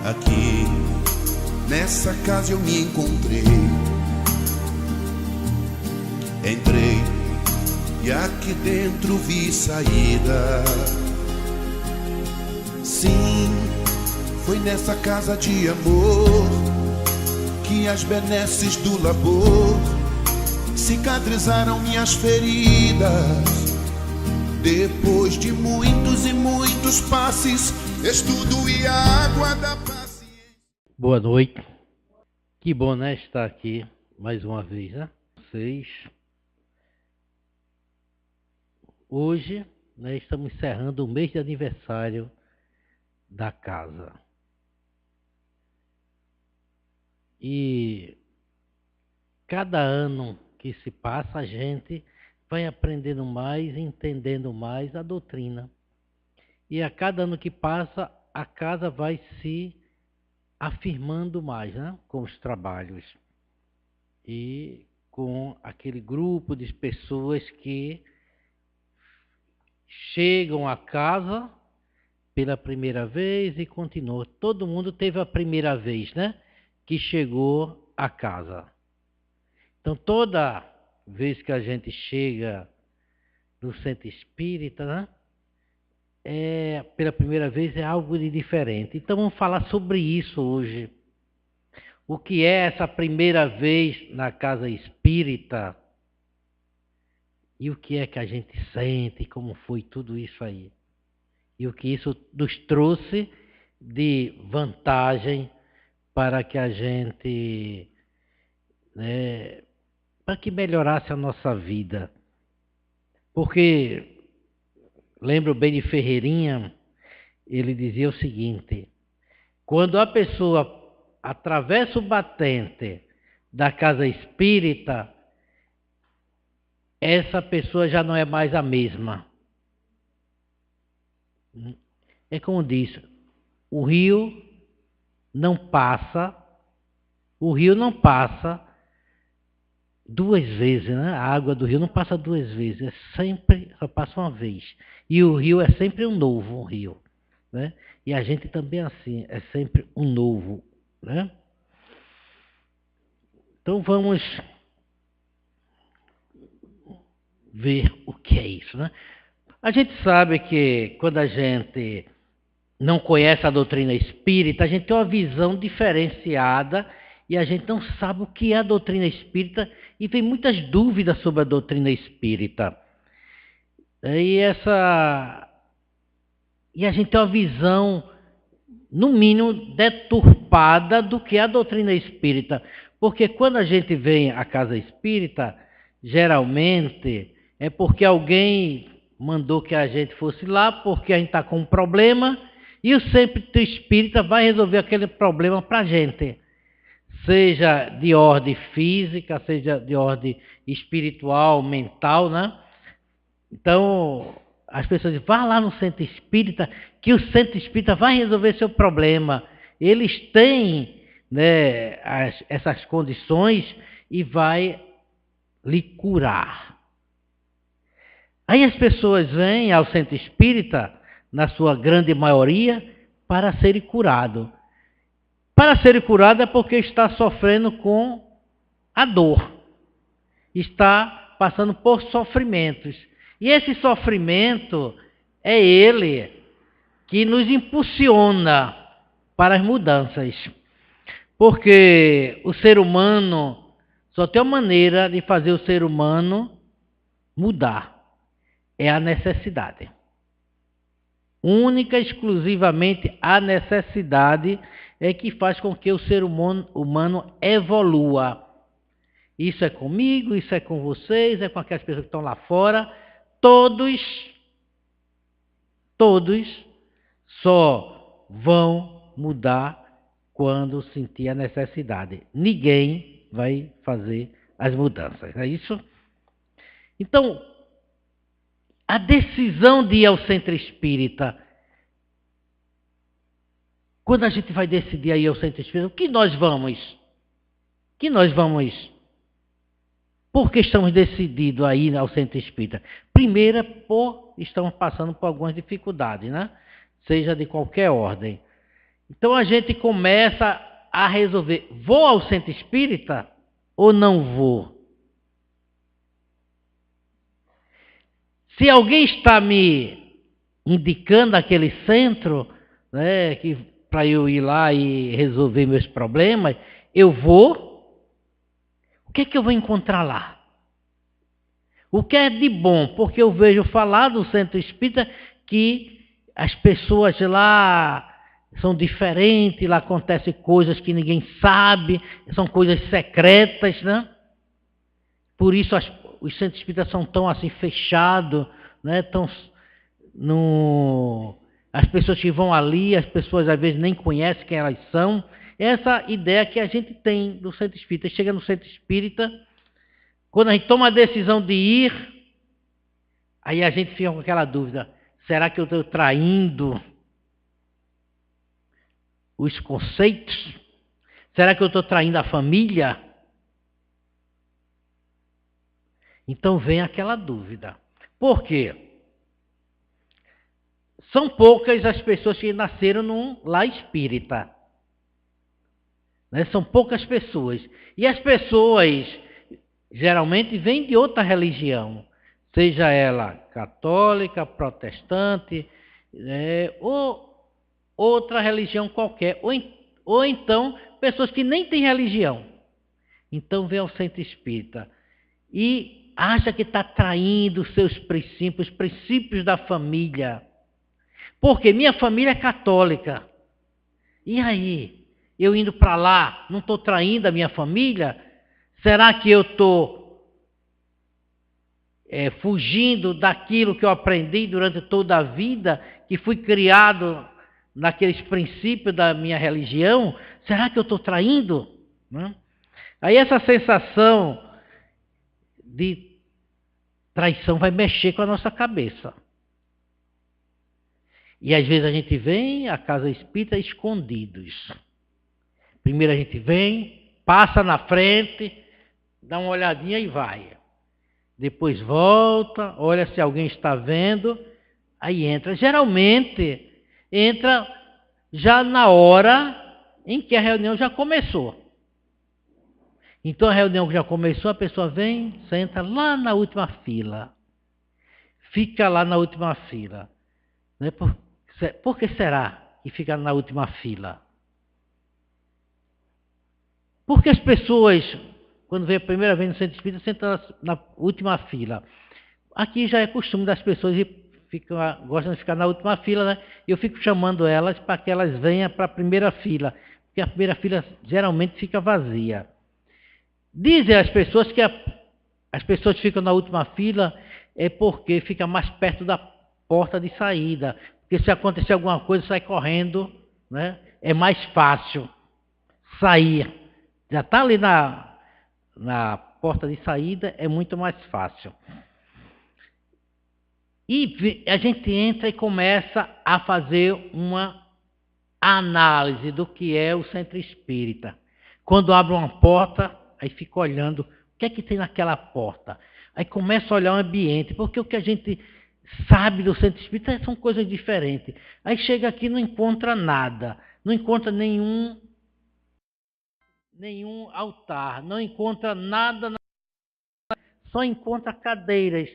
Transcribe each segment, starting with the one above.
Aqui, nessa casa eu me encontrei. Entrei e aqui dentro vi saída. Sim, foi nessa casa de amor que as benesses do labor cicatrizaram minhas feridas. Depois de muitos e muitos passes, estudo e água da paciência. Boa noite. Que bom, né, estar aqui mais uma vez, né? Vocês. Hoje, né, estamos encerrando o mês de aniversário da casa. E cada ano que se passa, a gente vai aprendendo mais, entendendo mais a doutrina. E a cada ano que passa, a casa vai se afirmando mais, né? Com os trabalhos. E com aquele grupo de pessoas que chegam à casa pela primeira vez e continuam. Todo mundo teve a primeira vez, né? Que chegou à casa. Então, toda vez que a gente chega no centro espírita, né? Pela primeira vez é algo de diferente. Então, vamos falar sobre isso hoje. O que é essa primeira vez na casa espírita? E o que é que a gente sente? Como foi tudo isso aí? E o que isso nos trouxe de vantagem para que a gente, né, para que melhorasse a nossa vida. Porque, lembro bem de Ferreirinha, ele dizia o seguinte: quando a pessoa atravessa o batente da casa espírita, essa pessoa já não é mais a mesma. É como diz, o rio não passa duas vezes, né? A água do rio não passa duas vezes, só passa uma vez. E o rio é sempre um novo rio, né? E a gente também é assim, é sempre um novo, né? Então vamos ver o que é isso, né? A gente sabe que quando a gente não conhece a doutrina espírita, a gente tem uma visão diferenciada e a gente não sabe o que é a doutrina espírita e tem muitas dúvidas sobre a doutrina espírita. E a gente tem uma visão, no mínimo, deturpada do que é a doutrina espírita. Porque quando a gente vem à casa espírita, geralmente é porque alguém mandou que a gente fosse lá, porque a gente está com um problema, e o centro espírita vai resolver aquele problema para a gente. Seja de ordem física, seja de ordem espiritual, mental, né? Então, as pessoas dizem, vá lá no centro espírita, que o centro espírita vai resolver seu problema. Eles têm, né, essas condições e vai lhe curar. Aí as pessoas vêm ao centro espírita, na sua grande maioria, para serem curados. Para serem curados é porque está sofrendo com a dor. Está passando por sofrimentos. E esse sofrimento é ele que nos impulsiona para as mudanças. Porque o ser humano só tem uma maneira de fazer o ser humano mudar. É a necessidade. Única, exclusivamente a necessidade é que faz com que o ser humano evolua. Isso é comigo, isso é com vocês, é com aquelas pessoas que estão lá fora. Todos só vão mudar quando sentir a necessidade. Ninguém vai fazer as mudanças, não é isso? Então, a decisão de ir ao centro espírita, quando a gente vai decidir ir ao centro espírita, o que nós vamos? Por que estamos decididos a ir ao centro espírita? Primeiro, estamos passando por algumas dificuldades, né? Seja de qualquer ordem. Então a gente começa a resolver, vou ao centro espírita ou não vou? Se alguém está me indicando aquele centro, né, para eu ir lá e resolver meus problemas, eu vou. O que é que eu vou encontrar lá? O que é de bom? Porque eu vejo falar do centro espírita que as pessoas lá são diferentes, lá acontecem coisas que ninguém sabe, são coisas secretas, né? Por isso os centros espíritas são tão assim fechados, né? As pessoas que vão ali, as pessoas às vezes nem conhecem quem elas são. Essa ideia que a gente tem do centro espírita. Chega no centro espírita, quando a gente toma a decisão de ir, aí a gente fica com aquela dúvida: será que eu estou traindo os conceitos? Será que eu estou traindo a família? Então vem aquela dúvida. Por quê? São poucas as pessoas que nasceram num lar espírita. Né? São poucas pessoas. E as pessoas geralmente vêm de outra religião. Seja ela católica, protestante, ou outra religião qualquer. Ou então pessoas que nem têm religião. Então vem ao centro espírita e acha que está traindo os seus princípios, os princípios da família. Porque minha família é católica. E aí? Eu indo para lá, não estou traindo a minha família? Será que eu estou fugindo daquilo que eu aprendi durante toda a vida, que fui criado naqueles princípios da minha religião? Será que eu estou traindo? Aí essa sensação de traição vai mexer com a nossa cabeça. E às vezes a gente vem à casa espírita escondidos. Primeiro a gente vem, passa na frente, dá uma olhadinha e vai. Depois volta, olha se alguém está vendo, aí entra. Geralmente entra já na hora em que a reunião já começou. Então a reunião já começou, a pessoa vem, senta lá na última fila. Fica lá na última fila. Por que será que fica na última fila? Porque as pessoas, quando vem a primeira vez no centro espírita, sentam na última fila. Aqui já é costume das pessoas gostam de ficar na última fila, né? Eu fico chamando elas para que elas venham para a primeira fila, porque a primeira fila geralmente fica vazia. Dizem as pessoas que as pessoas que ficam na última fila é porque fica mais perto da porta de saída. Porque se acontecer alguma coisa, sai correndo, né? É mais fácil sair. Já está ali na porta de saída, é muito mais fácil. E a gente entra e começa a fazer uma análise do que é o centro espírita. Quando abre uma porta, aí fica olhando o que é que tem naquela porta. Aí começa a olhar o ambiente, porque o que a gente sabe do centro espírita são coisas diferentes. Aí chega aqui e não encontra nada, não encontra nenhum altar, não encontra nada, só encontra cadeiras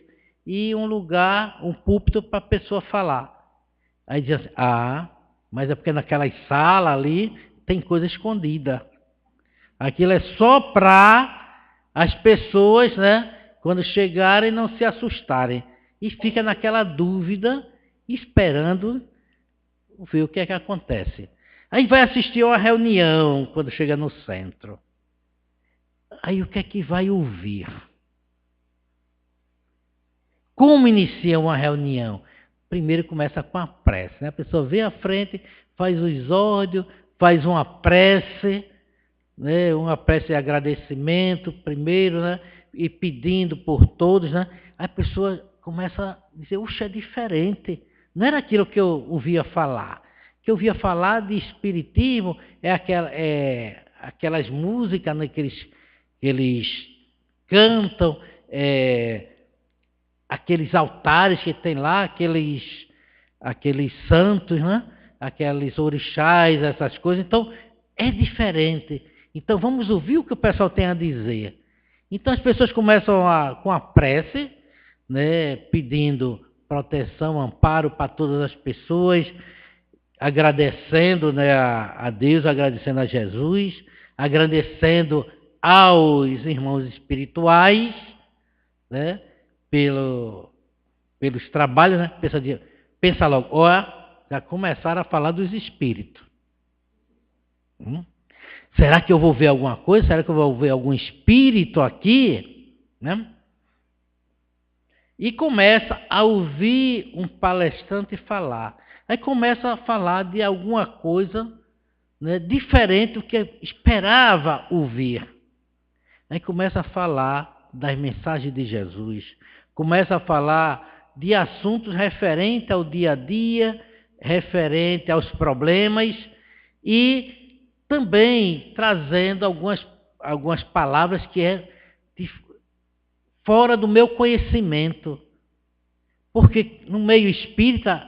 e um lugar, um púlpito para a pessoa falar. Aí diz assim, mas é porque naquela sala ali tem coisa escondida. Aquilo é só para as pessoas, né, quando chegarem, não se assustarem. E fica naquela dúvida, esperando ver o que é que acontece. Aí vai assistir a uma reunião, quando chega no centro. Aí o que é que vai ouvir? Como inicia uma reunião? Primeiro começa com a prece, né? A pessoa vem à frente, faz o exórdio, faz uma prece, né? Uma prece de agradecimento primeiro, né? E pedindo por todos, né? Aí a pessoa começa a dizer, é diferente. Não era aquilo que eu ouvia falar. O que eu ouvia falar de espiritismo aquelas músicas, né, que eles cantam, aqueles altares que tem lá, aqueles santos, né? aqueles orixás, essas coisas. Então, é diferente. Então, vamos ouvir o que o pessoal tem a dizer. Então, as pessoas começam com a prece, né, pedindo proteção, amparo para todas as pessoas, agradecendo, né, a Deus, agradecendo a Jesus, agradecendo aos irmãos espirituais, né, pelos trabalhos, né? Pensa logo, ó, já começaram a falar dos espíritos. Será que eu vou ver alguma coisa? Será que eu vou ver algum espírito aqui? Né? E começa a ouvir um palestrante falar. Aí começa a falar de alguma coisa, né, diferente do que esperava ouvir. Aí começa a falar das mensagens de Jesus. Começa a falar de assuntos referentes ao dia a dia, referente aos problemas e também trazendo algumas palavras que é fora do meu conhecimento. Porque no meio espírita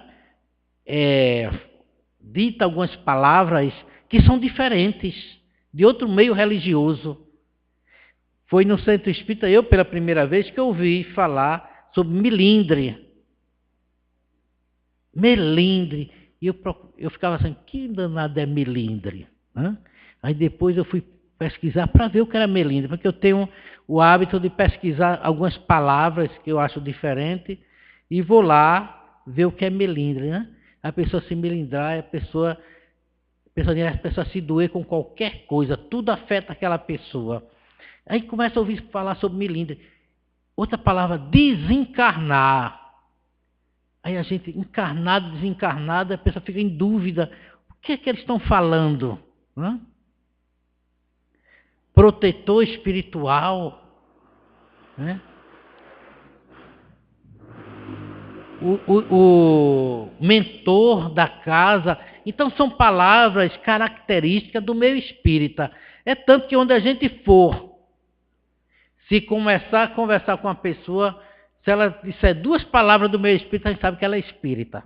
dita algumas palavras que são diferentes de outro meio religioso. Foi no centro espírita, eu pela primeira vez, que eu ouvi falar sobre melindre. Melindre. E eu ficava assim, que danado é melindre? Aí depois eu fui pesquisar para ver o que era melindre, porque eu tenho o hábito de pesquisar algumas palavras que eu acho diferentes e vou lá ver o que é melindre. Né? A pessoa se melindrar, a pessoa se doer com qualquer coisa, tudo afeta aquela pessoa. Aí começa a ouvir falar sobre melindre. Outra palavra, desencarnar. Aí a gente, encarnado, desencarnado, a pessoa fica em dúvida. O que é que eles estão falando? Protetor espiritual. Né? O mentor da casa. Então são palavras características do meio espírita. É tanto que onde a gente for, se começar a conversar com uma pessoa, se ela disser duas palavras do meio espírita, a gente sabe que ela é espírita.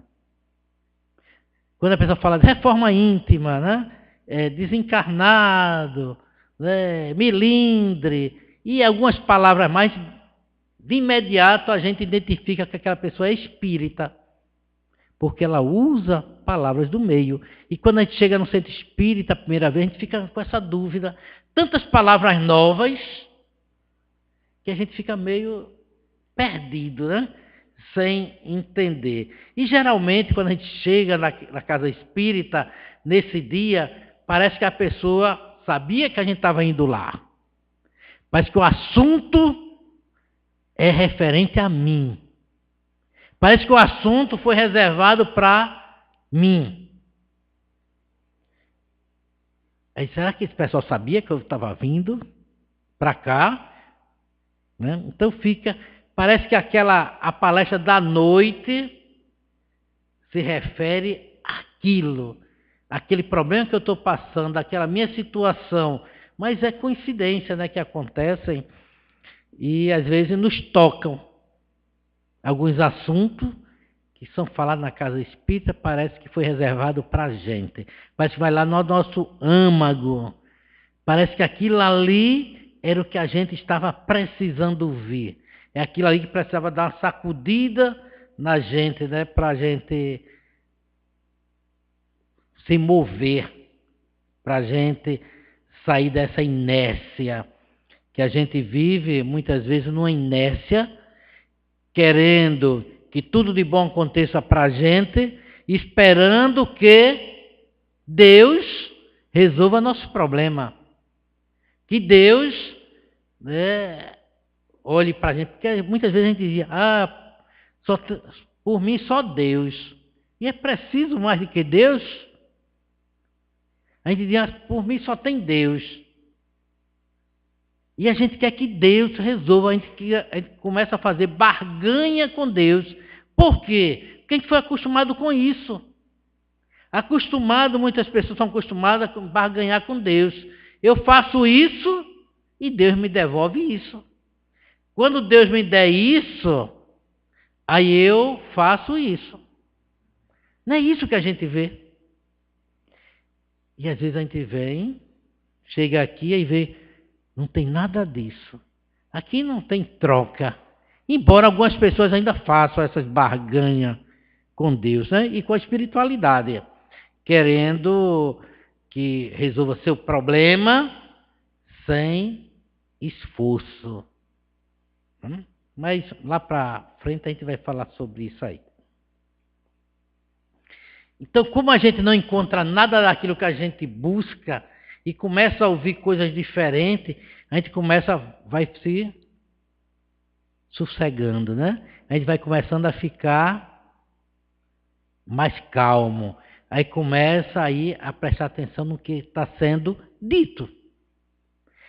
Quando a pessoa fala de reforma íntima, né? Desencarnado, né? Melindre, e algumas palavras mais, de imediato a gente identifica que aquela pessoa é espírita, porque ela usa palavras do meio. E quando a gente chega no centro espírita a primeira vez, a gente fica com essa dúvida. Tantas palavras novas que a gente fica meio perdido, né? Sem entender. E geralmente, quando a gente chega na casa espírita, nesse dia, parece que a pessoa sabia que a gente estava indo lá. Parece que o assunto é referente a mim. Parece que o assunto foi reservado para mim. Aí, será que esse pessoal sabia que eu estava vindo para cá? Né? Então parece que a palestra da noite se refere àquilo, aquele problema que eu estou passando, aquela minha situação. Mas é coincidência, né, que acontecem e às vezes nos tocam. Alguns assuntos que são falados na casa espírita parece que foi reservado para a gente. Parece que vai lá no nosso âmago. Parece que aquilo ali era o que a gente estava precisando ouvir. É aquilo ali que precisava dar uma sacudida na gente, né? Para a gente se mover, para a gente sair dessa inércia que a gente vive muitas vezes numa inércia, querendo que tudo de bom aconteça para a gente, esperando que Deus resolva nosso problema. Que Deus, né, olhe para a gente. Porque muitas vezes a gente dizia, por mim só Deus. E é preciso mais do que Deus? A gente dizia, por mim só tem Deus. E a gente quer que Deus resolva, a gente começa a fazer barganha com Deus. Por quê? Porque a gente foi acostumado com isso. Muitas pessoas são acostumadas a barganhar com Deus. Eu faço isso e Deus me devolve isso. Quando Deus me der isso, aí eu faço isso. Não é isso que a gente vê. E às vezes a gente vem, chega aqui e vê, não tem nada disso. Aqui não tem troca. Embora algumas pessoas ainda façam essas barganhas com Deus, né? E com a espiritualidade, querendo que resolva seu problema sem esforço. Mas lá para frente a gente vai falar sobre isso aí. Então, como a gente não encontra nada daquilo que a gente busca e começa a ouvir coisas diferentes, a gente vai se sossegando, né? A gente vai começando a ficar mais calmo. Aí começa aí a prestar atenção no que está sendo dito.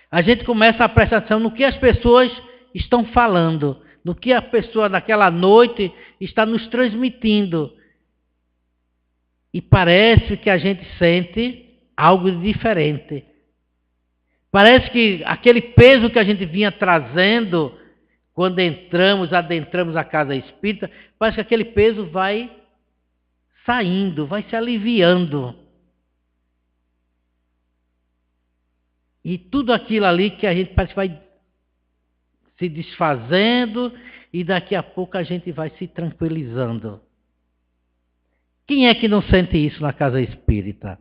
A gente começa a prestar atenção no que as pessoas estão falando, no que a pessoa naquela noite está nos transmitindo. E parece que a gente sente algo diferente. Parece que aquele peso que a gente vinha trazendo quando adentramos a casa espírita, parece que aquele peso vai saindo, vai se aliviando. E tudo aquilo ali que a gente parece que vai se desfazendo e daqui a pouco a gente vai se tranquilizando. Quem é que não sente isso na casa espírita?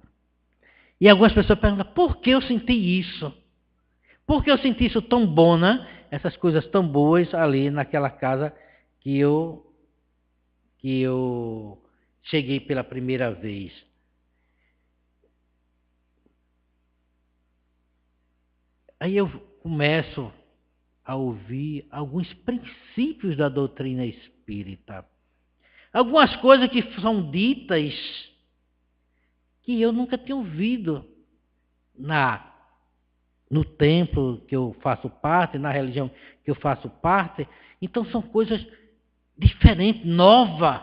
E algumas pessoas perguntam, por que eu senti isso? Por que eu senti isso tão bom, né? Essas coisas tão boas ali naquela casa que eu cheguei pela primeira vez. Aí eu começo a ouvir alguns princípios da doutrina espírita. Algumas coisas que são ditas que eu nunca tinha ouvido no templo que eu faço parte, na religião que eu faço parte. Então são coisas diferentes, novas.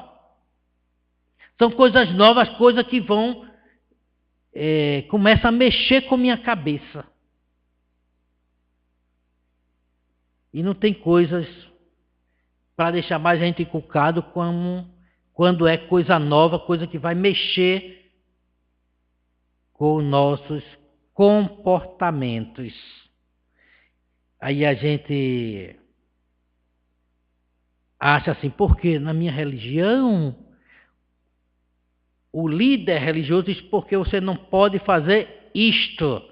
São coisas novas, coisas que vão, começam a mexer com minha cabeça. E não tem coisas para deixar mais a gente encucado como quando é coisa nova, coisa que vai mexer com os nossos comportamentos. Aí a gente acha assim, porque na minha religião, o líder religioso diz, porque você não pode fazer isto,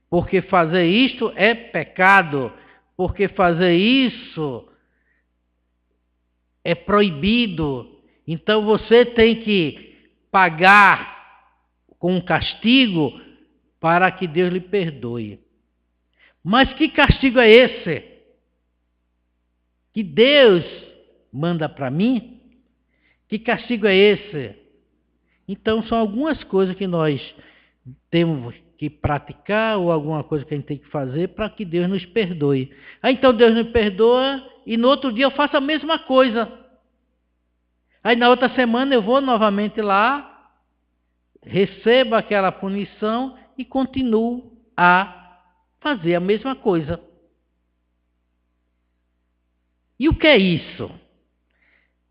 porque fazer isto é pecado, porque fazer isso é proibido. Então você tem que pagar com um castigo para que Deus lhe perdoe. Mas que castigo é esse? Que Deus manda para mim? Que castigo é esse? Então são algumas coisas que nós temos que praticar ou alguma coisa que a gente tem que fazer para que Deus nos perdoe. Aí então Deus nos perdoa e no outro dia eu faço a mesma coisa. Aí na outra semana eu vou novamente lá, recebo aquela punição e continuo a fazer a mesma coisa. E o que é isso?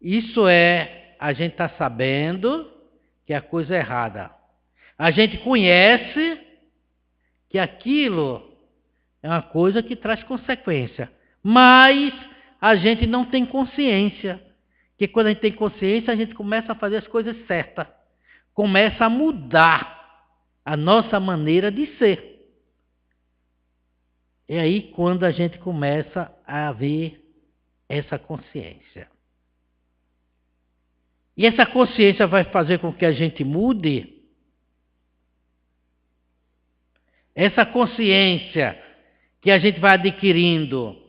Isso é a gente estar sabendo que é a coisa errada. A gente conhece que aquilo é uma coisa que traz consequência, mas a gente não tem consciência. Porque quando a gente tem consciência, a gente começa a fazer as coisas certas. Começa a mudar a nossa maneira de ser. É aí quando a gente começa a ver essa consciência. E essa consciência vai fazer com que a gente mude. Essa consciência que a gente vai adquirindo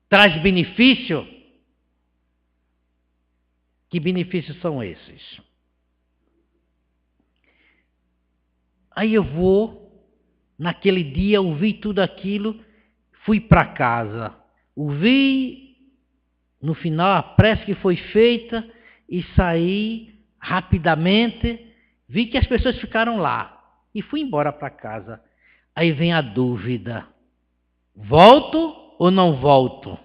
traz benefício? Que benefícios são esses? Aí eu vou, naquele dia, ouvi tudo aquilo, fui para casa. Ouvi, no final, a prece que foi feita e saí rapidamente. Vi que as pessoas ficaram lá e fui embora para casa. Aí vem a dúvida: volto ou não volto?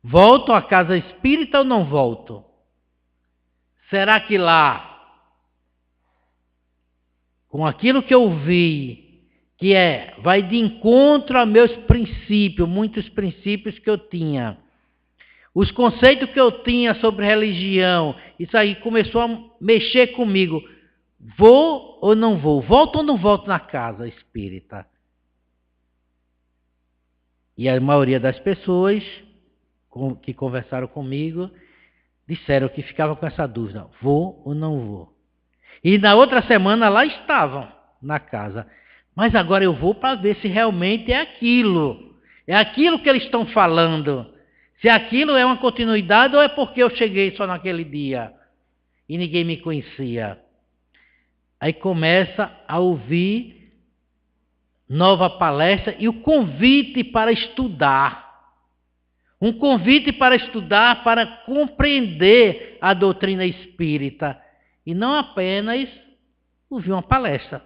Volto à casa espírita ou não volto? Será que lá com aquilo que eu vi, que vai de encontro a meus princípios, muitos princípios que eu tinha. Os conceitos que eu tinha sobre religião, isso aí começou a mexer comigo. Vou ou não vou? Volto ou não volto na casa espírita? E a maioria das pessoas que conversaram comigo disseram que ficavam com essa dúvida: vou ou não vou? E na outra semana lá estavam na casa. Mas agora eu vou para ver se realmente é aquilo. É aquilo que eles estão falando. Se aquilo é uma continuidade ou é porque eu cheguei só naquele dia e ninguém me conhecia. Aí começa a ouvir nova palestra e o convite para estudar. Um convite para estudar, para compreender a doutrina espírita. E não apenas ouvir uma palestra.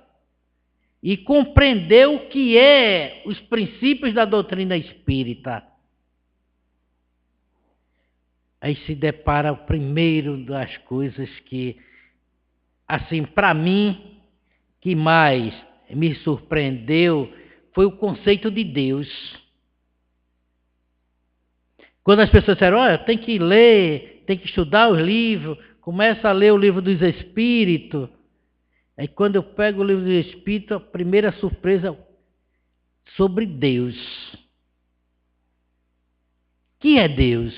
E compreender o que é os princípios da doutrina espírita. Aí se depara o primeiro das coisas que, assim, para mim, que mais me surpreendeu, foi o conceito de Deus. Quando as pessoas disseram, olha, tem que ler, tem que estudar os livros, começa a ler o livro dos Espíritos. Aí quando eu pego o livro dos Espíritos, a primeira surpresa sobre Deus. Quem é Deus?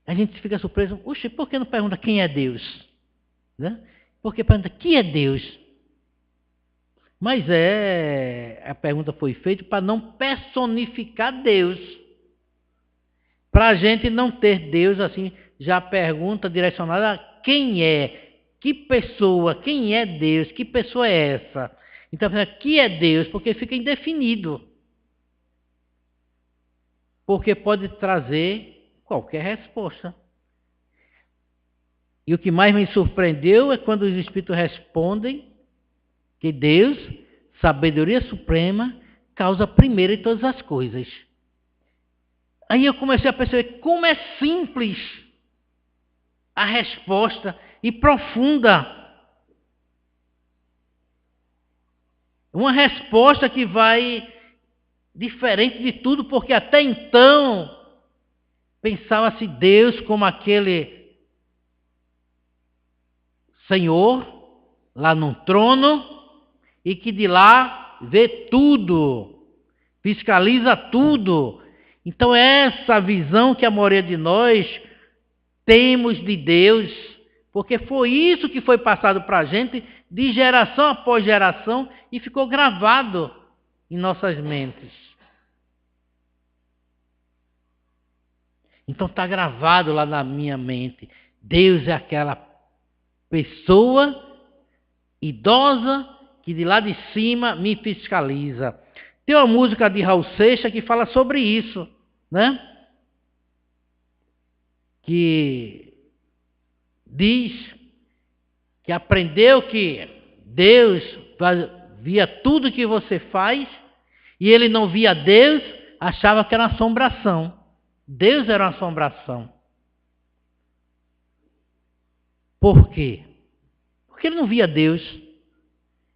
A gente fica surpreso, oxe, por que não pergunta quem é Deus? Né? Porque pergunta, quem é Deus? Mas a pergunta foi feita para não personificar Deus. Para a gente não ter Deus assim, já a pergunta direcionada a quem é, que pessoa, quem é Deus, que pessoa é essa? Então, que é Deus? Porque fica indefinido. Porque pode trazer qualquer resposta. E o que mais me surpreendeu é quando os Espíritos respondem que Deus, sabedoria suprema, causa primeiro em todas as coisas. Aí eu comecei a perceber como é simples a resposta e profunda. Uma resposta que vai diferente de tudo, porque até então pensava-se Deus como aquele Senhor lá no trono e que de lá vê tudo, fiscaliza tudo. Então essa visão que a maioria de nós temos de Deus, porque foi isso que foi passado para a gente de geração após geração e ficou gravado em nossas mentes. Então está gravado lá na minha mente. Deus é aquela pessoa idosa que de lá de cima me fiscaliza. Tem uma música de Raul Seixas que fala sobre isso, né? Que diz que aprendeu que Deus via tudo que você faz e ele não via Deus, achava que era uma assombração. Deus era uma assombração. Por quê? Porque ele não via Deus.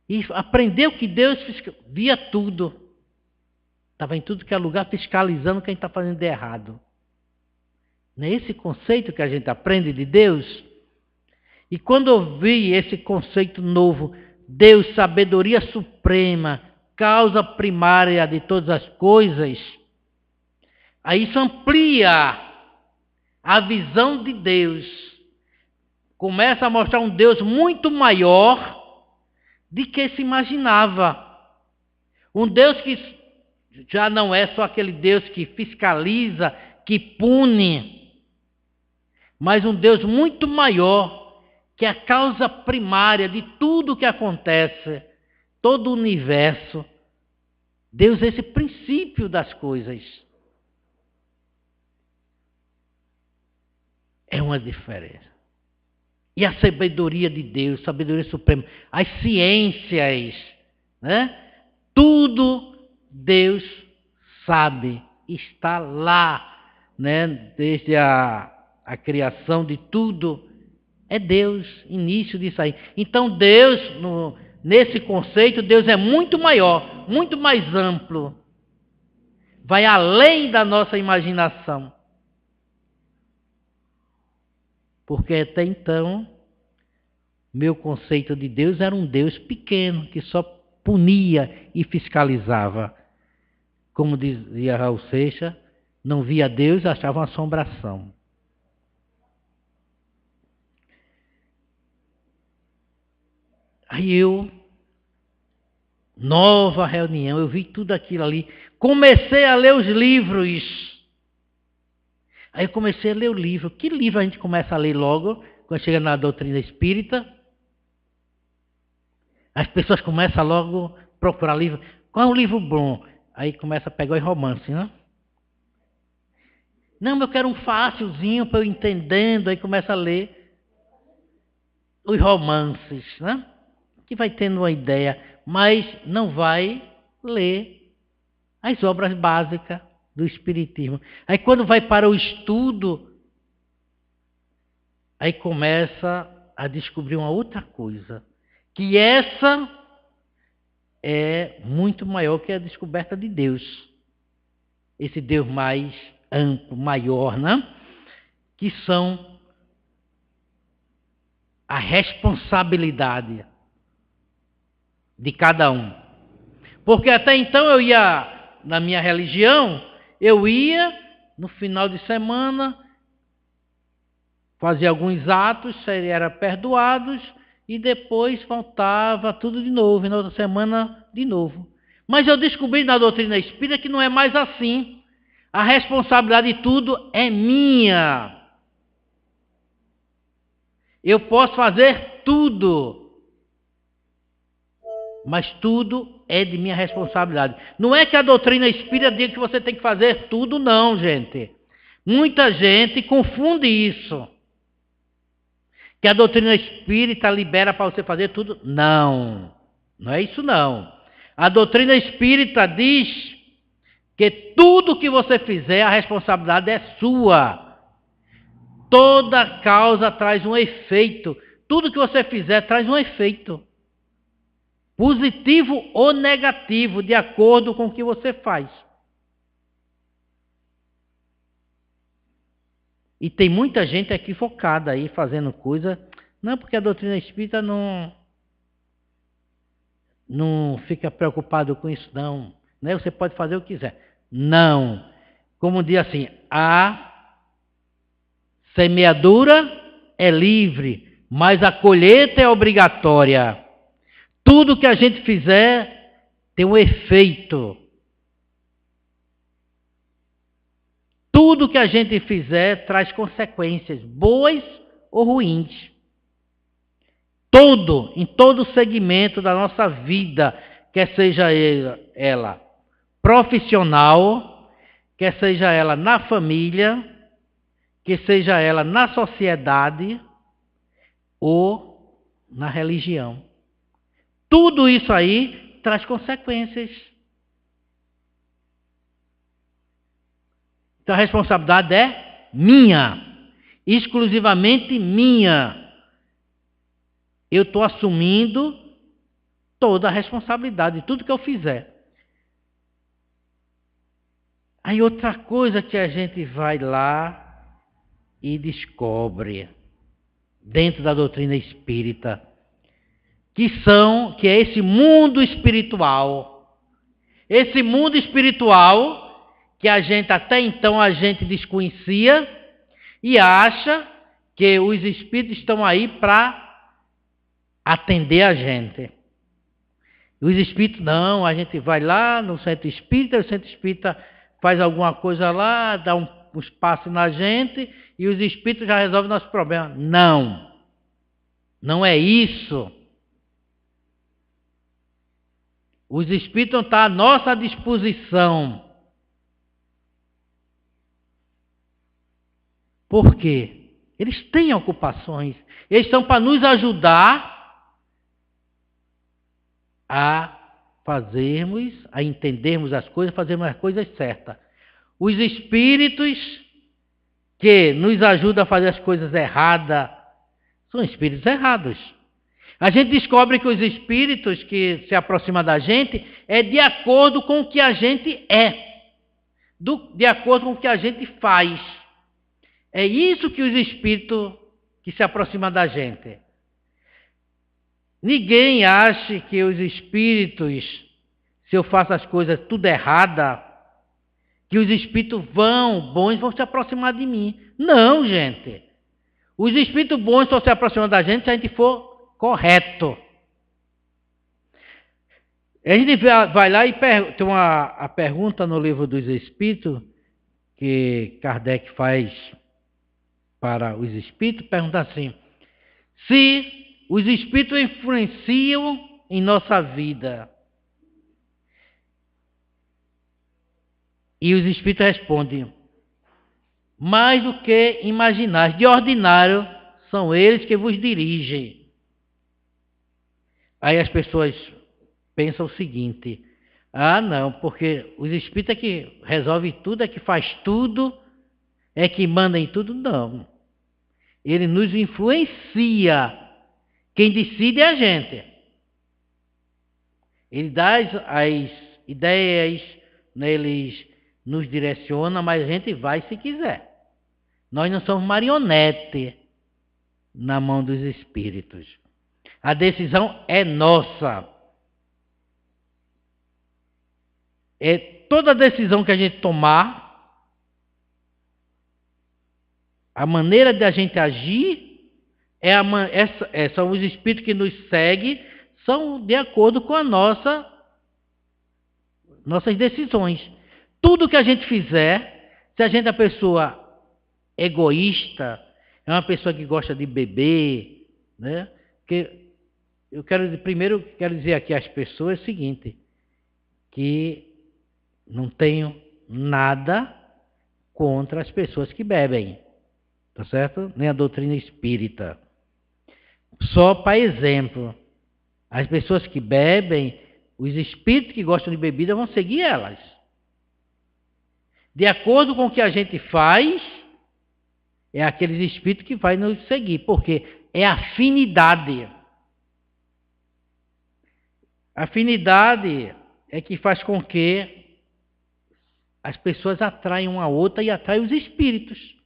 E aprendeu que Deus via tudo. Estava em tudo que é lugar fiscalizando quem está fazendo de errado. Não é esse conceito que a gente aprende de Deus? E quando eu vi esse conceito novo, Deus, sabedoria suprema, causa primária de todas as coisas, aí isso amplia a visão de Deus. Começa a mostrar um Deus muito maior do que se imaginava. Um Deus que já não é só aquele Deus que fiscaliza, que pune, mas um Deus muito maior, que é a causa primária de tudo que acontece, todo o universo. Deus é esse princípio das coisas. É uma diferença. E a sabedoria de Deus, sabedoria suprema, as ciências, né? Tudo Deus sabe, está lá, né? Desde a criação de tudo, é Deus, início disso aí. Então Deus, nesse conceito, Deus é muito maior, muito mais amplo. Vai além da nossa imaginação. Porque até então, meu conceito de Deus era um Deus pequeno, que só punia e fiscalizava. Como dizia Raul Seixas, não via Deus, achava uma assombração. Aí nova reunião, eu vi tudo aquilo ali. Comecei a ler os livros. Aí eu comecei a ler o livro. Que livro a gente começa a ler logo, quando chega na doutrina espírita? As pessoas começam logo a procurar livro. Qual é o livro bom? Aí começa a pegar os romances, né? Não, eu quero um fácilzinho para eu entendendo. Aí começa a ler os romances, né? Que vai tendo uma ideia, mas não vai ler as obras básicas do Espiritismo. Aí quando vai para o estudo, aí começa a descobrir uma outra coisa, que essa é muito maior que a descoberta de Deus. Esse Deus mais amplo, maior, né? Que são a responsabilidade de cada um. Porque até então eu ia, na minha religião, eu ia no final de semana, fazia alguns atos, era perdoados, e depois voltava tudo de novo, e na outra semana de novo. Mas eu descobri na doutrina espírita que não é mais assim. A responsabilidade de tudo é minha. Eu posso fazer tudo, mas tudo é de minha responsabilidade. Não é que a doutrina espírita diga que você tem que fazer tudo, não, gente. Muita gente confunde isso. Que a doutrina espírita libera para você fazer tudo. Não, não é isso não. A doutrina espírita diz que tudo que você fizer, a responsabilidade é sua. Toda causa traz um efeito. Tudo que você fizer traz um efeito. Positivo ou negativo, de acordo com o que você faz. E tem muita gente equivocada aí, fazendo coisa, não porque a doutrina espírita não fica preocupado com isso, não. Né? Você pode fazer o que quiser. Não. Como diz assim, a semeadura é livre, mas a colheita é obrigatória. Tudo que a gente fizer tem um efeito. Tudo que a gente fizer traz consequências, boas ou ruins. Em todo segmento da nossa vida, quer seja ela profissional, quer seja ela na família, quer seja ela na sociedade ou na religião. Tudo isso aí traz consequências. Então a responsabilidade é minha, exclusivamente minha. Eu estou assumindo toda a responsabilidade de tudo que eu fizer. Aí outra coisa que a gente vai lá e descobre, dentro da doutrina espírita, que é esse mundo espiritual. Esse mundo espiritual que até então a gente desconhecia e acha que os espíritos estão aí para atender a gente. Os espíritos não, a gente vai lá no centro espírita, o centro espírita faz alguma coisa lá, dá um espaço na gente e os espíritos já resolvem nosso problema. Não, não é isso. Os espíritos não estão à nossa disposição. Por quê? Eles têm ocupações. Eles estão para nos ajudar a fazermos, a entendermos as coisas, fazermos as coisas certas. Os espíritos que nos ajudam a fazer as coisas erradas São espíritos errados. A gente descobre que os espíritos que se aproximam da gente é de acordo com o que a gente é, de acordo com o que a gente faz. É isso que os espíritos que se aproximam da gente. Ninguém acha que os espíritos, se eu faço as coisas tudo errada, que os espíritos bons vão se aproximar de mim. Não, gente. Os espíritos bons só se aproximam da gente se a gente for correto. A gente vai lá e tem a pergunta no livro dos Espíritos, que Kardec faz para os espíritos, pergunta assim: se os espíritos influenciam em nossa vida? E os espíritos respondem: mais do que imaginais, de ordinário, são eles que vos dirigem. Aí as pessoas pensam o seguinte: ah, não, porque os espíritos é que resolve tudo, é que faz tudo, é que manda em tudo. Não. Ele nos influencia. Quem decide é a gente. Ele dá as ideias, eles nos direciona, mas a gente vai se quiser. Nós não somos marionete na mão dos espíritos. A decisão é nossa. Toda decisão que a gente tomar, a maneira de a gente agir, são os espíritos que nos seguem, são de acordo com nossas decisões. Tudo que a gente fizer, se a gente é uma pessoa egoísta, é uma pessoa que gosta de beber, né? Porque primeiro quero dizer aqui às pessoas o seguinte, que não tenho nada contra as pessoas que bebem, tá certo? Nem a doutrina espírita. Só para exemplo, as pessoas que bebem, os espíritos que gostam de bebida vão seguir elas. De acordo com o que a gente faz, é aqueles espíritos que vai nos seguir, porque é afinidade. Afinidade é que faz com que as pessoas atraem uma a outra e atraem os espíritos.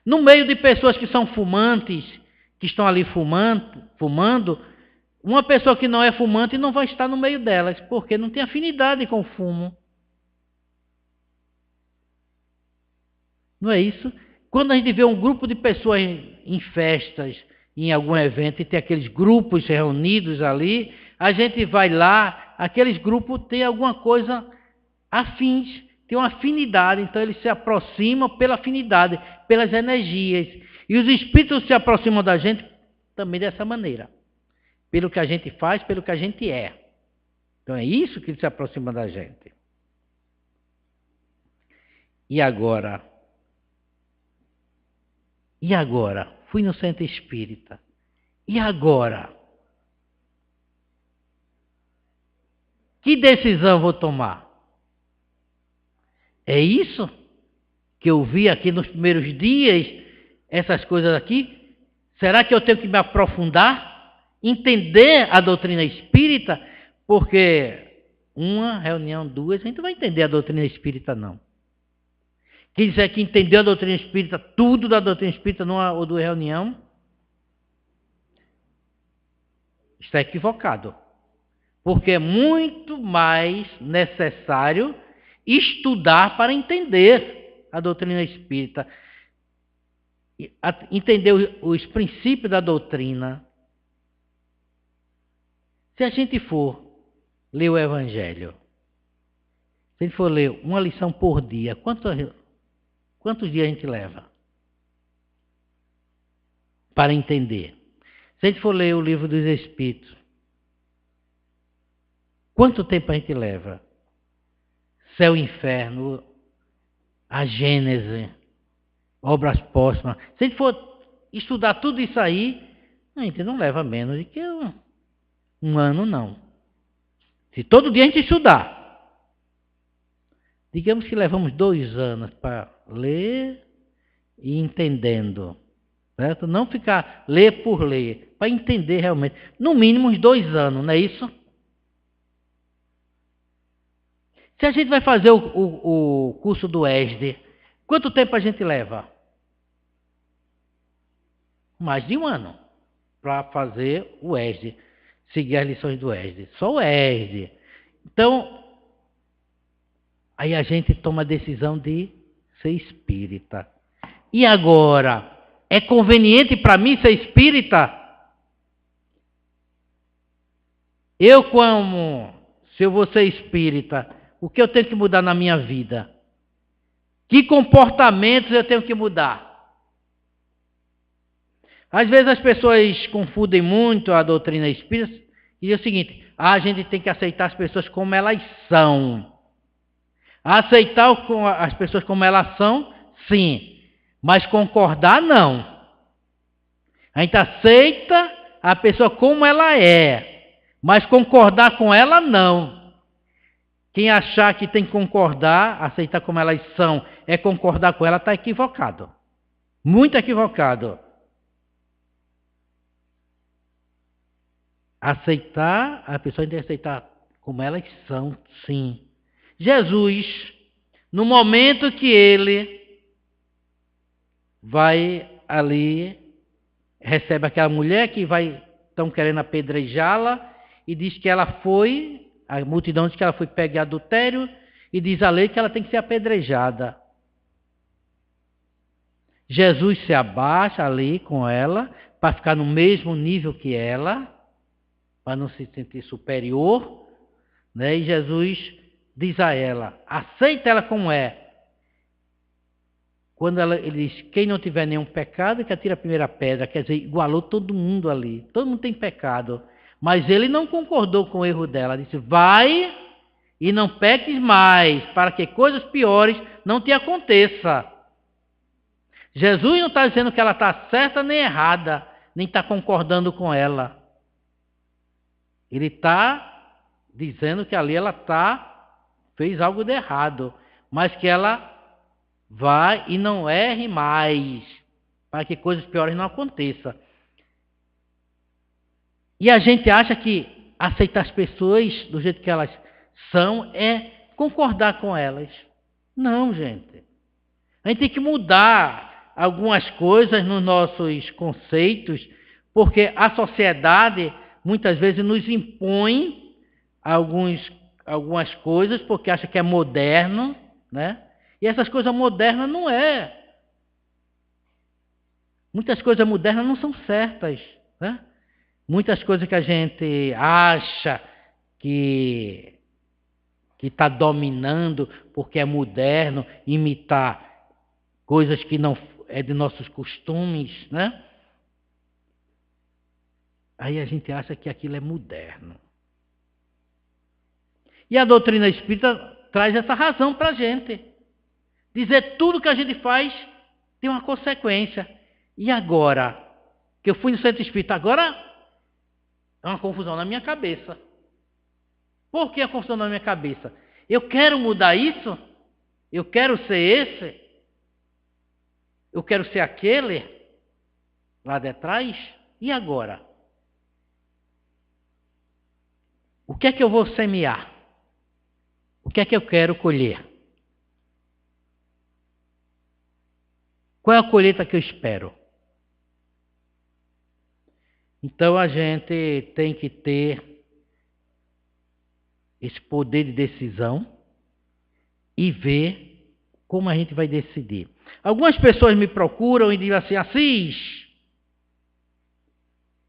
No meio de pessoas que são fumantes, que estão ali fumando, uma pessoa que não é fumante não vai estar no meio delas, porque não tem afinidade com o fumo. Não é isso? Quando a gente vê um grupo de pessoas em festas, em algum evento, e tem aqueles grupos reunidos ali, a gente vai lá, aqueles grupos têm alguma coisa afins, tem uma afinidade, então eles se aproximam pela afinidade, pelas energias. E os espíritos se aproximam da gente também dessa maneira, pelo que a gente faz, pelo que a gente é. Então é isso que se aproxima da gente. E agora? Fui no centro espírita. E agora? Que decisão vou tomar? É isso que eu vi aqui nos primeiros dias, essas coisas aqui? Será que eu tenho que me aprofundar? Entender a doutrina espírita? Porque uma reunião, duas, a gente não vai entender a doutrina espírita, não. Quem disser que entendeu a doutrina espírita, tudo da doutrina espírita numa ou duas reuniões, está equivocado. Porque é muito mais necessário estudar para entender a doutrina espírita, entender os princípios da doutrina. Se a gente for ler o Evangelho, se a gente for ler uma lição por dia, quantos dias a gente leva para entender? Se a gente for ler o livro dos Espíritos, quanto tempo a gente leva? Céu e Inferno, a Gênese, obras póstumas. Se a gente for estudar tudo isso aí, a gente não leva menos do que um ano, não. Se todo dia a gente estudar. Digamos que levamos 2 anos para ler e entendendo. certo? Não ficar ler por ler, para entender realmente. No mínimo uns 2 anos, não é isso? Se a gente vai fazer o curso do ESD, quanto tempo a gente leva? Mais de 1 ano para fazer o ESD, seguir as lições do ESD. Só o ESD. Então, aí a gente toma a decisão de ser espírita. E agora, é conveniente para mim ser espírita? Se eu vou ser espírita, o que eu tenho que mudar na minha vida? Que comportamentos eu tenho que mudar? Às vezes as pessoas confundem muito a doutrina espírita e dizem o seguinte: a gente tem que aceitar as pessoas como elas são. Aceitar as pessoas como elas são, sim, mas concordar, não. A gente aceita a pessoa como ela é, mas concordar com ela, não. Quem achar que tem que concordar, aceitar como elas são, é concordar com ela, está equivocado. Muito equivocado. Aceitar, a pessoa tem que aceitar como elas são, sim. Jesus, no momento que ele vai ali, recebe aquela mulher que estão querendo apedrejá-la, e diz que ela foi, a multidão diz que ela foi pega em adultério, e diz a lei que ela tem que ser apedrejada. Jesus se abaixa ali com ela, para ficar no mesmo nível que ela, para não se sentir superior, né? E Jesus diz a ela, aceita ela como é. Quando ele diz, quem não tiver nenhum pecado, que atira a primeira pedra, quer dizer, igualou todo mundo ali, todo mundo tem pecado. Mas ele não concordou com o erro dela, disse, vai e não peques mais, para que coisas piores não te aconteçam. Jesus não está dizendo que ela está certa nem errada, nem está concordando com ela. Ele está dizendo que ali ela fez algo de errado, mas que ela vai e não erre mais, para que coisas piores não aconteçam. E a gente acha que aceitar as pessoas do jeito que elas são é concordar com elas. Não, gente. A gente tem que mudar algumas coisas nos nossos conceitos, porque a sociedade muitas vezes nos impõe algumas coisas porque acha que é moderno, né? E essas coisas modernas não é. Muitas coisas modernas não são certas, né? Muitas coisas que a gente acha que está dominando porque é moderno, imitar coisas que não é de nossos costumes, né? Aí a gente acha que aquilo é moderno. E a doutrina espírita traz essa razão para a gente. Dizer tudo que a gente faz tem uma consequência. E agora, que eu fui no centro espírita, agora é uma confusão na minha cabeça. Por que a confusão na minha cabeça? Eu quero mudar isso? Eu quero ser esse? Eu quero ser aquele? Lá de trás? E agora? O que é que eu vou semear? O que é que eu quero colher? Qual é a colheita que eu espero? Então a gente tem que ter esse poder de decisão e ver como a gente vai decidir. Algumas pessoas me procuram e dizem assim, Assis,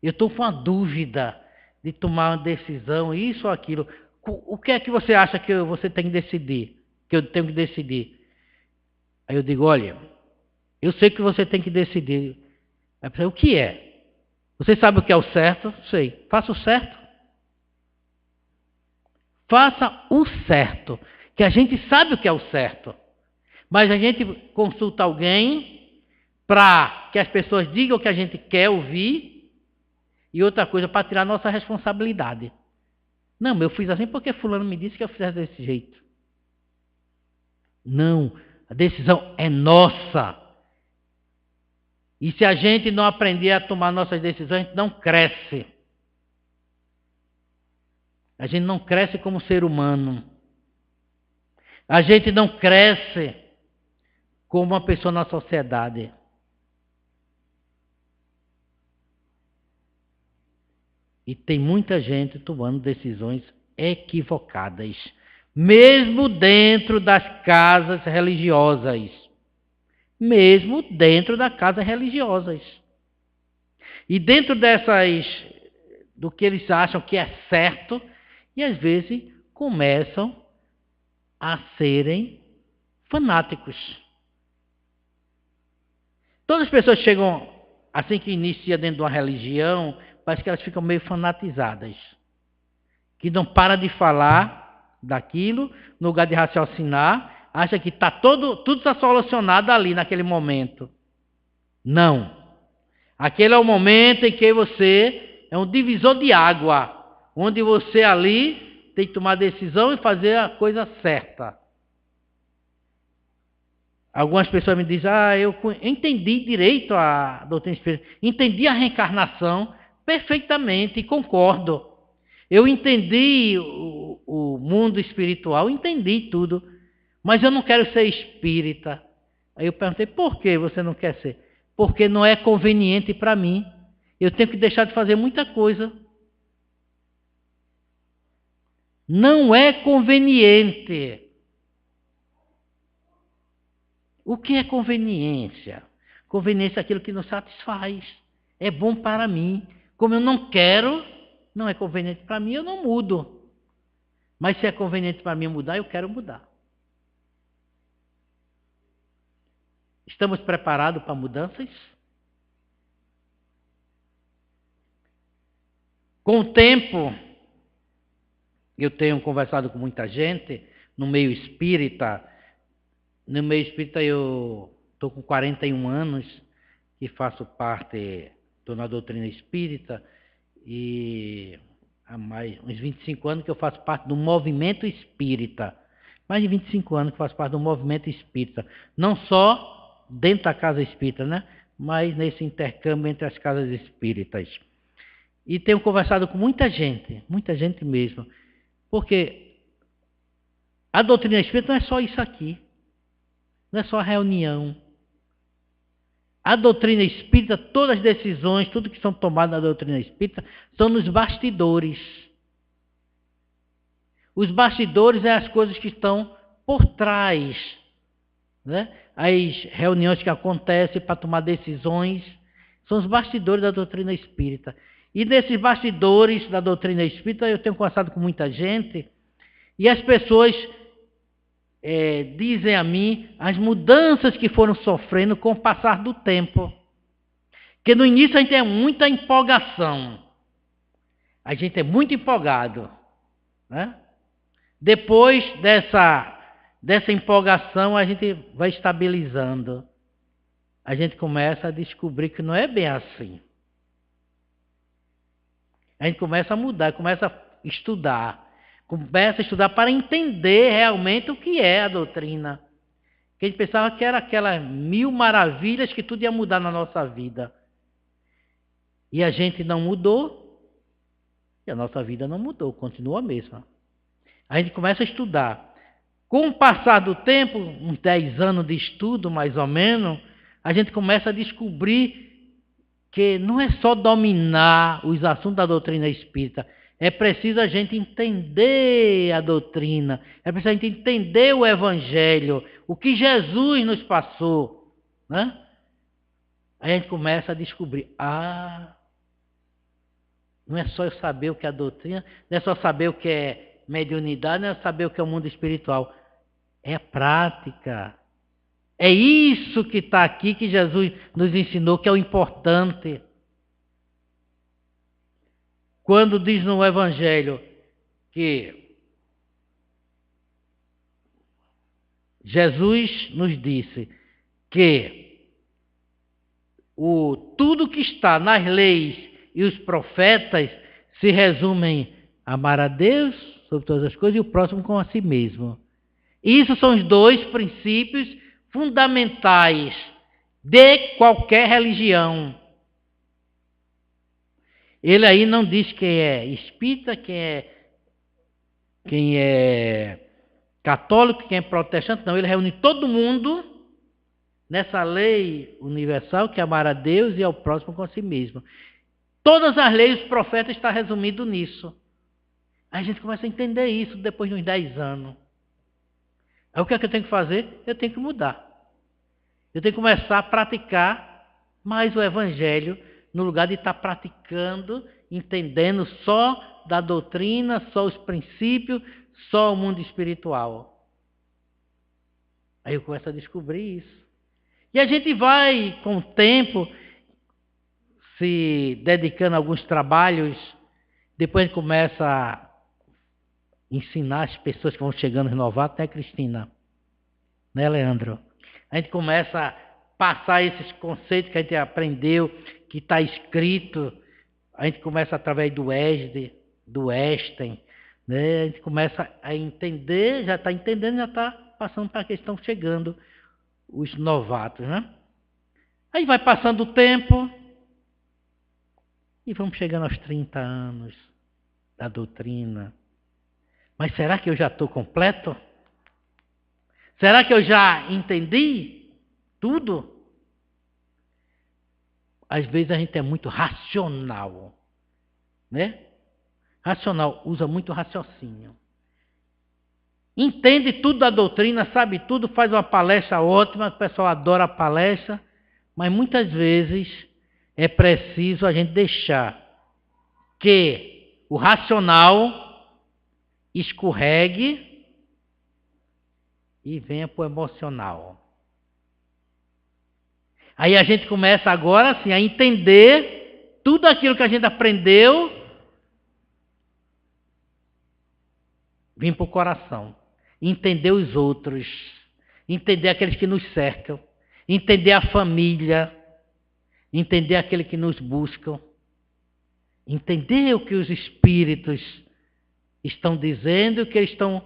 eu estou com uma dúvida de tomar uma decisão, isso ou aquilo. O que é que você acha que você tem que decidir? Que eu tenho que decidir? Aí eu digo, olha, eu sei que você tem que decidir. Aí a pessoa, o que é? Você sabe o que é o certo? Sei. Faça o certo. Faça o certo. Que a gente sabe o que é o certo. Mas a gente consulta alguém para que as pessoas digam o que a gente quer ouvir. E outra coisa, para tirar nossa responsabilidade. Não, eu fiz assim porque fulano me disse que eu fizesse desse jeito. Não, a decisão é nossa. E se a gente não aprender a tomar nossas decisões, a gente não cresce. A gente não cresce como ser humano. A gente não cresce como uma pessoa na sociedade. E tem muita gente tomando decisões equivocadas, mesmo dentro das casas religiosas. Mesmo dentro das casas religiosas. E dentro dessas, do que eles acham que é certo, e às vezes começam a serem fanáticos. Todas as pessoas chegam, assim que inicia dentro de uma religião, parece que elas ficam meio fanatizadas. Que não para de falar daquilo, no lugar de raciocinar, acha que está tudo está solucionado ali naquele momento. Não. Aquele é o momento em que você é um divisor de água, onde você ali tem que tomar decisão e fazer a coisa certa. Algumas pessoas me dizem, eu entendi direito a doutrina espírita, entendi a reencarnação perfeitamente e concordo. Eu entendi o mundo espiritual, entendi tudo, mas eu não quero ser espírita. Aí eu perguntei, por que você não quer ser? Porque não é conveniente para mim. Eu tenho que deixar de fazer muita coisa. Não é conveniente. O que é conveniência? Conveniência é aquilo que nos satisfaz. É bom para mim. Como eu não quero, não é conveniente para mim, eu não mudo. Mas se é conveniente para mim mudar, eu quero mudar. Estamos preparados para mudanças? Com o tempo, eu tenho conversado com muita gente no meio espírita. No meio espírita eu estou com 41 anos, que faço parte, estou na doutrina espírita, e há mais uns 25 anos que eu faço parte do movimento espírita. Mais de 25 anos que eu faço parte do movimento espírita. Não só dentro da casa espírita, né? Mas nesse intercâmbio entre as casas espíritas. E tenho conversado com muita gente mesmo. Porque a doutrina espírita não é só isso aqui. Não é só a reunião. A doutrina espírita, todas as decisões, tudo que são tomadas na doutrina espírita, são nos bastidores. Os bastidores é as coisas que estão por trás, né? As reuniões que acontecem para tomar decisões, são os bastidores da doutrina espírita. E nesses bastidores da doutrina espírita, eu tenho conversado com muita gente, e as pessoas dizem a mim as mudanças que foram sofrendo com o passar do tempo. Porque no início a gente tem muita empolgação. A gente é muito empolgado, né? Depois dessa empolgação, a gente vai estabilizando. A gente começa a descobrir que não é bem assim. A gente começa a mudar, começa a estudar. Começa a estudar para entender realmente o que é a doutrina. Porque a gente pensava que era aquelas 1000 maravilhas que tudo ia mudar na nossa vida. E a gente não mudou, e a nossa vida não mudou, continua a mesma. A gente começa a estudar. Com o passar do tempo, uns 10 anos de estudo mais ou menos, a gente começa a descobrir que não é só dominar os assuntos da doutrina espírita, é preciso a gente entender a doutrina, é preciso a gente entender o Evangelho, o que Jesus nos passou, né? Aí a gente começa a descobrir, não é só eu saber o que é a doutrina, não é só saber o que é mediunidade, não é saber o que é o mundo espiritual, é a prática. É isso que está aqui que Jesus nos ensinou, que é o importante. Quando diz no Evangelho que Jesus nos disse que tudo que está nas leis e os profetas se resumem a amar a Deus sobre todas as coisas e o próximo como a si mesmo. Isso são os dois princípios fundamentais de qualquer religião. Ele aí não diz quem é espírita, quem é católico, quem é protestante, não. Ele reúne todo mundo nessa lei universal que é amar a Deus e ao próximo com si mesmo. Todas as leis, os profetas estão resumidos nisso. Aí a gente começa a entender isso depois de uns 10 anos. Aí o que é que eu tenho que fazer? Eu tenho que mudar. Eu tenho que começar a praticar mais o Evangelho, no lugar de estar praticando, entendendo só da doutrina, só os princípios, só o mundo espiritual. Aí eu começo a descobrir isso. E a gente vai, com o tempo, se dedicando a alguns trabalhos, depois a gente começa a ensinar as pessoas que vão chegando renovadas, né, Cristina? Né, Leandro? A gente começa a passar esses conceitos que a gente aprendeu, que está escrito, a gente começa através do Esde, do Esten, né? A gente começa a entender, já está entendendo, já está passando para a questão chegando os novatos, né? Aí vai passando o tempo e vamos chegando aos 30 anos da doutrina. Mas será que eu já estou completo? Será que eu já entendi tudo? Às vezes a gente é muito racional, né? Racional, usa muito raciocínio. Entende tudo da doutrina, sabe tudo, faz uma palestra ótima, o pessoal adora a palestra, mas muitas vezes é preciso a gente deixar que o racional escorregue e venha para o emocional. Aí a gente começa agora assim, a entender tudo aquilo que a gente aprendeu, vir para o coração. Entender os outros, entender aqueles que nos cercam, entender a família, entender aqueles que nos buscam, entender o que os espíritos estão dizendo, o que eles estão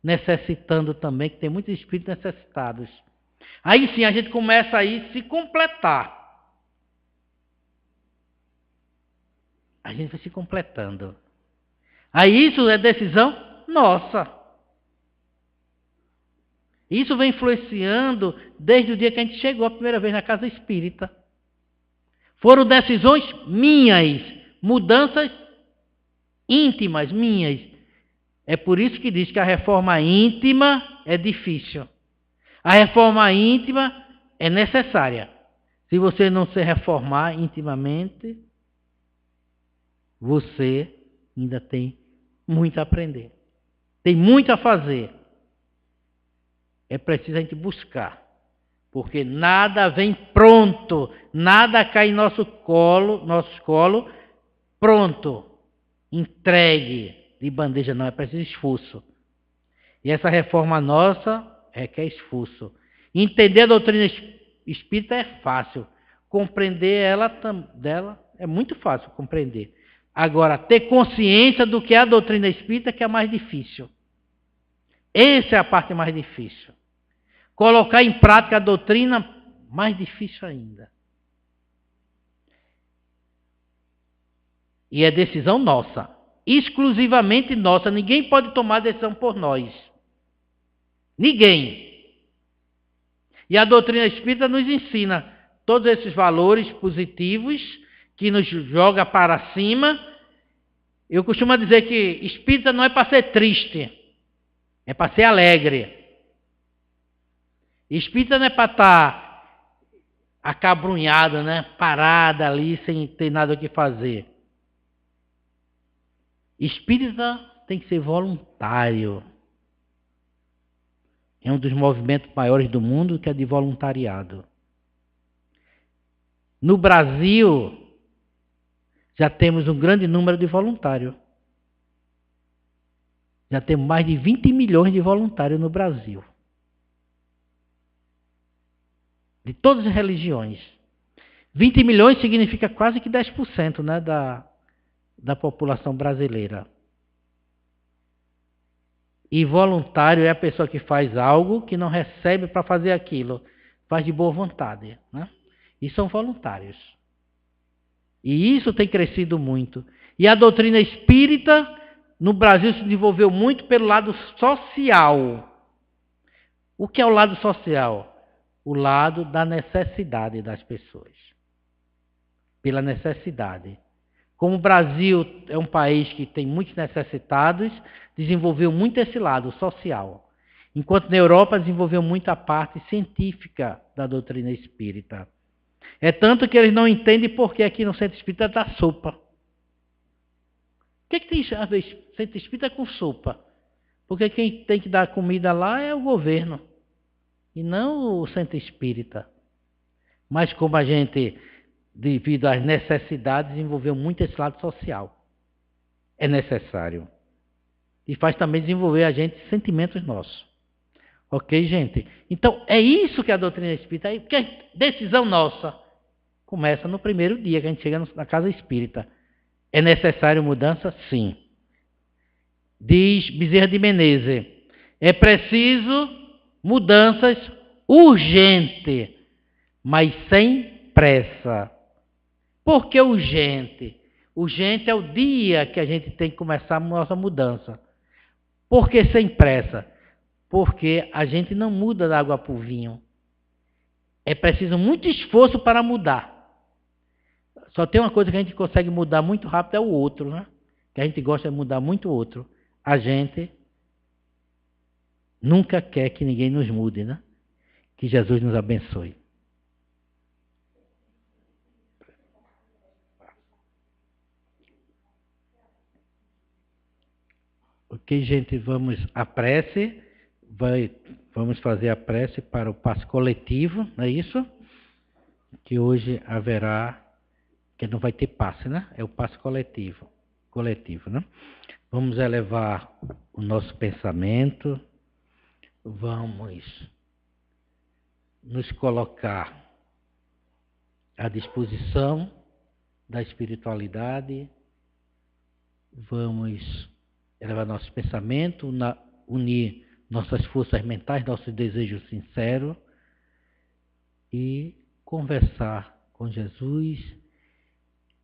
necessitando também, que tem muitos espíritos necessitados. Aí sim a gente começa aí a se completar. A gente vai se completando. Aí isso é decisão nossa. Isso vem influenciando desde o dia que a gente chegou a primeira vez na casa espírita. Foram decisões minhas, mudanças íntimas minhas. É por isso que diz que a reforma íntima é difícil. A reforma íntima é necessária. Se você não se reformar intimamente, você ainda tem muito a aprender. Tem muito a fazer. É preciso a gente buscar. Porque nada vem pronto. Nada cai em nossos colo, pronto. Entregue de bandeja. Não, é preciso esforço. E essa reforma nossa requer esforço. Entender a doutrina espírita é fácil. Compreender dela é muito fácil compreender. Agora, ter consciência do que é a doutrina espírita que é mais difícil. Essa é a parte mais difícil. Colocar em prática a doutrina, mais difícil ainda. E é decisão nossa. Exclusivamente nossa. Ninguém pode tomar decisão por nós. Ninguém. E a doutrina espírita nos ensina todos esses valores positivos que nos joga para cima. Eu costumo dizer que espírita não é para ser triste, é para ser alegre. Espírita não é para estar acabrunhada, né? Parada ali sem ter nada o que fazer. Espírita tem que ser voluntário. É um dos movimentos maiores do mundo que é de voluntariado. No Brasil, já temos um grande número de voluntários. Já temos mais de 20 milhões de voluntários no Brasil. De todas as religiões. 20 milhões significa quase que 10%, né, da população brasileira. E voluntário é a pessoa que faz algo que não recebe para fazer aquilo. Faz de boa vontade, né? E são voluntários. E isso tem crescido muito. E a doutrina espírita, no Brasil, se desenvolveu muito pelo lado social. O que é o lado social? O lado da necessidade das pessoas. Pela necessidade. Como o Brasil é um país que tem muitos necessitados, desenvolveu muito esse lado social. Enquanto na Europa desenvolveu muito a parte científica da doutrina espírita. É tanto que eles não entendem por que aqui no centro espírita dá sopa. O que tem a ver centro espírita com sopa? Porque quem tem que dar comida lá é o governo. E não o centro espírita. Mas como a gente, devido às necessidades, desenvolveu muito esse lado social. É necessário. E faz também desenvolver a gente sentimentos nossos. Ok, gente? Então, é isso que a doutrina espírita é, porque a decisão nossa começa no primeiro dia que a gente chega na casa espírita. É necessário mudança? Sim. Diz Bezerra de Menezes, é preciso mudanças urgentes, mas sem pressa. Por que urgente? Urgente é o dia que a gente tem que começar a nossa mudança. Por que sem pressa? Porque a gente não muda da água para o vinho. É preciso muito esforço para mudar. Só tem uma coisa que a gente consegue mudar muito rápido, é o outro, né? Que a gente gosta de mudar muito o outro. A gente nunca quer que ninguém nos mude, né? Que Jesus nos abençoe. Ok, gente, vamos à prece. Vamos fazer a prece para o passe coletivo, não é isso? Que hoje haverá, que não vai ter passe, né? É o passe coletivo, né? Vamos elevar o nosso pensamento, vamos nos colocar à disposição da espiritualidade, vamos elevar nosso pensamento, unir nossas forças mentais, nossos desejos sinceros e conversar com Jesus,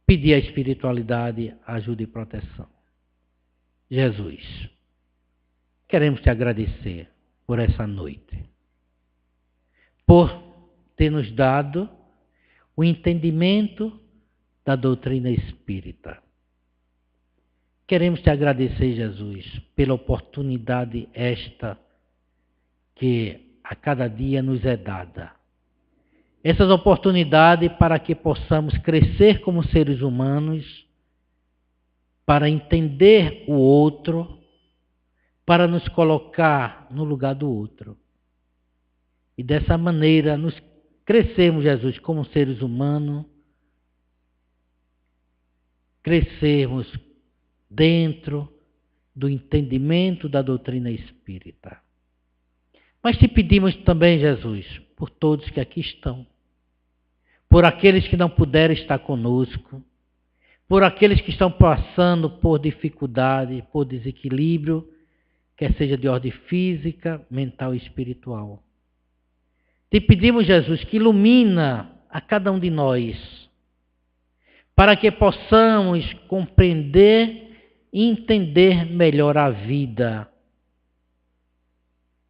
pedir à espiritualidade ajuda e proteção. Jesus, queremos te agradecer por essa noite, por ter nos dado o entendimento da doutrina espírita. Queremos te agradecer, Jesus, pela oportunidade esta que a cada dia nos é dada. Essas oportunidades para que possamos crescer como seres humanos, para entender o outro, para nos colocar no lugar do outro. E dessa maneira nos crescermos, Jesus, como seres humanos, crescermos dentro do entendimento da doutrina espírita. Mas te pedimos também, Jesus, por todos que aqui estão, por aqueles que não puderam estar conosco, por aqueles que estão passando por dificuldade, por desequilíbrio, quer seja de ordem física, mental e espiritual. Te pedimos, Jesus, que ilumina a cada um de nós, para que possamos compreender e entender melhor a vida,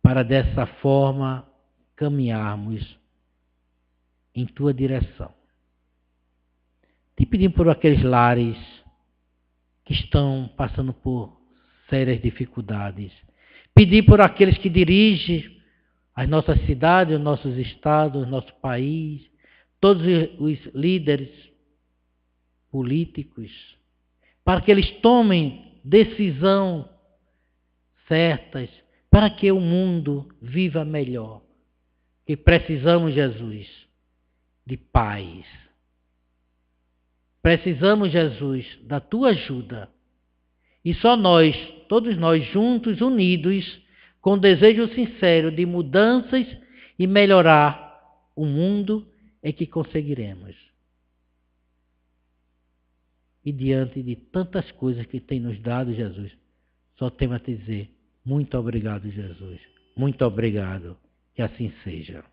para dessa forma caminharmos em tua direção. Te pedimos por aqueles lares que estão passando por sérias dificuldades. Pedir por aqueles que dirigem as nossas cidades, os nossos estados, o nosso país, todos os líderes políticos, para que eles tomem decisão certas, para que o mundo viva melhor. Que precisamos, Jesus, de paz. Precisamos, Jesus, da tua ajuda. E só nós, todos nós juntos, unidos, com desejo sincero de mudanças e melhorar o mundo, é que conseguiremos. E diante de tantas coisas que tem nos dado, Jesus, só temos a te dizer, muito obrigado, Jesus. Muito obrigado. Que assim seja.